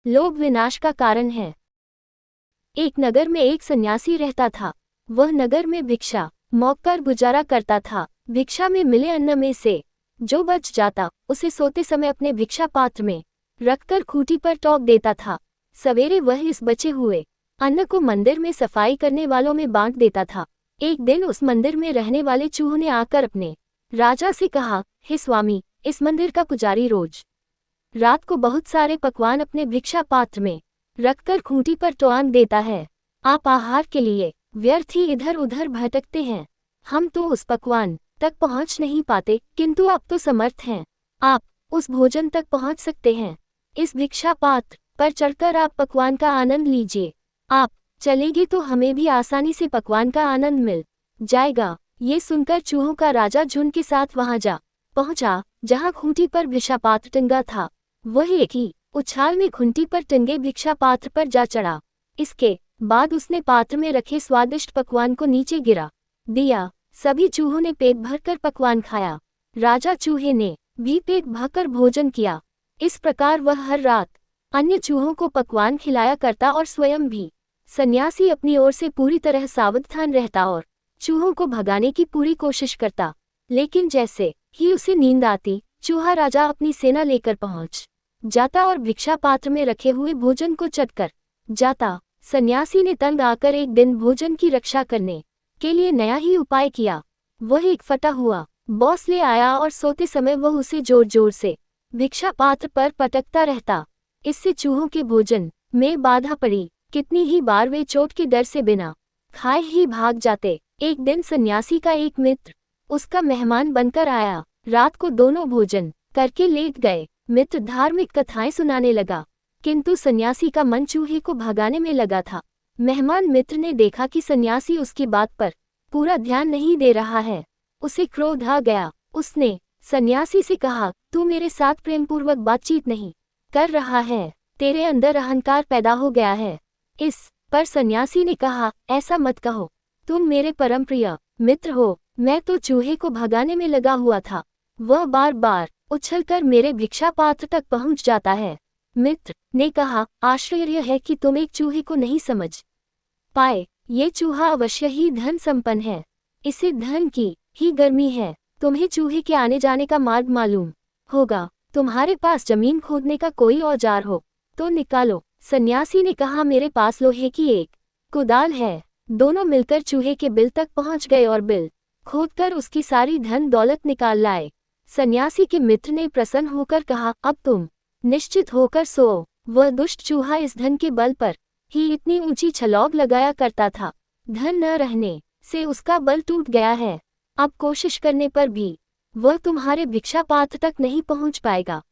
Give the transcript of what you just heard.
लोभ विनाश का कारण है। एक नगर में एक सन्यासी रहता था। वह नगर में भिक्षा मौककर गुजारा करता था। भिक्षा में मिले अन्न में से जो बच जाता उसे सोते समय अपने भिक्षा पात्र में रखकर खूंटी पर टोक देता था। सवेरे वह इस बचे हुए अन्न को मंदिर में सफाई करने वालों में बांट देता था। एक दिन उस मंदिर में रहने वाले चूहों ने आकर अपने राजा से कहा, हे स्वामी, इस मंदिर का पुजारी रोज रात को बहुत सारे पकवान अपने भिक्षा पात्र में रखकर खूंटी पर टोक देता है। आप आहार के लिए व्यर्थ ही इधर उधर भटकते हैं। हम तो उस पकवान तक पहुंच नहीं पाते, किंतु आप तो समर्थ हैं। आप उस भोजन तक पहुंच सकते हैं। इस भिक्षा पात्र पर चढ़कर आप पकवान का आनंद लीजिए। आप चलेंगे तो हमें भी आसानी से पकवान का आनंद मिल जाएगा। ये सुनकर चूहों का राजा झुंड के साथ वहां जा पहुंचा जहां खूंटी पर भिक्षा पात्र टंगा था। वह एक ही उछाल में खूंटी पर टंगे भिक्षा पात्र पर जा चढ़ा। इसके बाद उसने पात्र में रखे स्वादिष्ट पकवान को नीचे गिरा दिया। सभी चूहों ने पेट भरकर पकवान खाया। राजा चूहे ने भी पेट भरकर भोजन किया। इस प्रकार वह हर रात अन्य चूहों को पकवान खिलाया करता और स्वयं भी। सन्यासी अपनी ओर से पूरी तरह सावधान रहता और चूहों को भगाने की पूरी कोशिश करता। लेकिन जैसे ही उसे नींद आती, चूहा राजा अपनी सेना लेकर पहुंच जाता और भिक्षा पात्र में रखे हुए भोजन को चटकर जाता। सन्यासी ने तंग आकर एक दिन भोजन की रक्षा करने के लिए नया ही उपाय किया। वह एक फटा हुआ बॉस ले आया और सोते समय वह उसे जोर जोर से भिक्षा पात्र पर पटकता रहता। इससे चूहों के भोजन में बाधा पड़ी। कितनी ही बार वे चोट के डर से बिना खाए ही भाग जाते। एक दिन सन्यासी का एक मित्र उसका मेहमान बनकर आया। रात को दोनों भोजन करके लेट गए। मित्र धार्मिक कथाएं सुनाने लगा, किंतु सन्यासी का मन चूहे को भगाने में लगा था। मेहमान मित्र ने देखा कि सन्यासी उसकी बात पर पूरा ध्यान नहीं दे रहा है। उसे क्रोध आ गया। उसने सन्यासी से कहा, तू मेरे साथ प्रेमपूर्वक बातचीत नहीं कर रहा है, तेरे अंदर अहंकार पैदा हो गया है। इस पर सन्यासी ने कहा, ऐसा मत कहो, तुम मेरे परम प्रिय मित्र हो। मैं तो चूहे को भगाने में लगा हुआ था। वह बार बार उछलकर मेरे भिक्षा पात्र तक पहुंच जाता है। मित्र ने कहा, आश्चर्य है कि तुम एक चूहे को नहीं समझ पाए। ये चूहा अवश्य ही धन संपन्न है। इसे धन की ही गर्मी है। तुम्हें चूहे के आने जाने का मार्ग मालूम होगा। तुम्हारे पास जमीन खोदने का कोई औजार हो तो निकालो। सन्यासी ने कहा, मेरे पास लोहे की एक कुदाल है। दोनों मिलकर चूहे के बिल तक पहुंच गए और बिल खोदकर उसकी सारी धन दौलत निकाल लाए। सन्यासी के मित्र ने प्रसन्न होकर कहा, अब तुम निश्चित होकर सो। वह दुष्ट चूहा इस धन के बल पर ही इतनी ऊंची छलौग लगाया करता था। धन न रहने से उसका बल टूट गया है। अब कोशिश करने पर भी वह तुम्हारे भिक्षा पात्र तक नहीं पहुंच पाएगा।